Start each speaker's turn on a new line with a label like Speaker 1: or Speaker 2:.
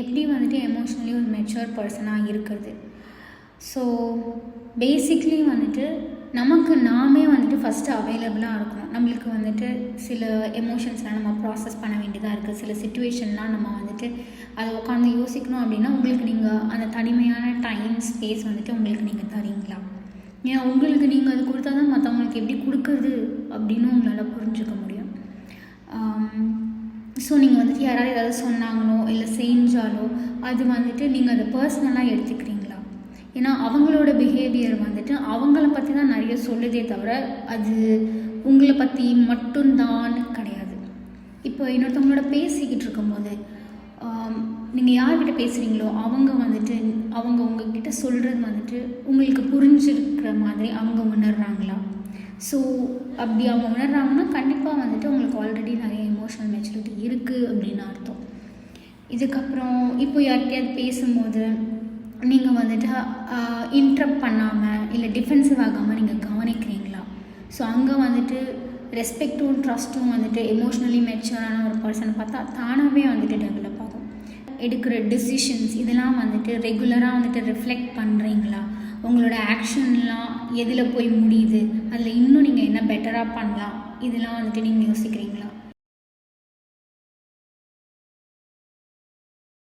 Speaker 1: எப்படி வந்துட்டு எமோஷ்னலி ஒரு மெச்சூர் பர்சனாக இருக்கிறது. ஸோ பேசிக்லி வந்துட்டு நமக்கு நாமே வந்துட்டு ஃபஸ்ட்டு அவைலபிளாக இருக்கணும். நம்மளுக்கு வந்துட்டு சில எமோஷன்ஸ்லாம் நம்ம ப்ராசஸ் பண்ண வேண்டியதாக இருக்குது. சில சிச்சுவேஷன்லாம் நம்ம வந்துட்டு அதை உட்காந்து யோசிக்கணும் அப்படின்னா உங்களுக்கு நீங்கள் அந்த தனிமையான டைம் ஸ்பேஸ் வந்துட்டு உங்களுக்கு நீங்கள் தரீங்களா? ஏன்னா உங்களுக்கு நீங்கள் அது கொடுத்தா தான் மற்றவங்களுக்கு எப்படி கொடுக்குறது அப்படின்னு உங்களால் புரிஞ்சுக்க முடியும். ஸோ நீங்கள் வந்துட்டு யாராவது ஏதாவது சொன்னாங்களோ இல்லை செஞ்சாலோ அது வந்துட்டு நீங்கள் அதை பர்சனலாக எடுத்துக்கிறீங்களா? ஏன்னா அவங்களோட பிஹேவியர் வந்துட்டு அவங்கள பற்றி தான் நிறைய சொல்லுதே தவிர அது உங்களை பற்றி மட்டும்தான் கிடையாது. இப்போ இன்னொருத்தவங்களோட பேசிக்கிட்டு இருக்கும்போது நீங்கள் யார்கிட்ட பேசுகிறீங்களோ அவங்க வந்துட்டு அவங்க உங்ககிட்ட சொல்கிறது வந்துட்டு உங்களுக்கு புரிஞ்சிருக்கிற மாதிரி அவங்க உணர்றாங்களா? ஸோ அப்படி அவங்க உணர்றாங்கன்னா கண்டிப்பாக வந்துட்டு உங்களுக்கு ஆல்ரெடி நிறைய எமோஷனல் மெச்சூரிட்டி இருக்குது அப்படின்னு அர்த்தம். இதுக்கப்புறம் இப்போ யார்கிட்டயாவது பேசும்போது நீங்கள் வந்துட்டு இன்ட்ரப்ட் பண்ணாமல் இல்லை டிஃபென்சிவ் ஆகாமல் நீங்கள் கவனிக்கிறீங்களா? ஸோ அங்கே வந்துட்டு ரெஸ்பெக்டும் ட்ரஸ்ட்டும் வந்துட்டு எமோஷ்னலி மெச்சூரான ஒரு பர்சனை பார்த்தா தானாகவே வந்துட்டு டெவலப் ஆகும். எடுக்கிற டிசிஷன்ஸ் இதெல்லாம் வந்துட்டு ரெகுலராக வந்துட்டு ரிஃப்ளெக்ட் பண்ணுறீங்களா? உங்களோட ஆக்ஷன்லாம் எதில் போய் முடியுது, அதில் இன்னும் நீங்கள் என்ன பெட்டராக பண்ணலாம், இதெல்லாம் வந்துட்டு நீங்கள் யோசிக்கிறீங்களா?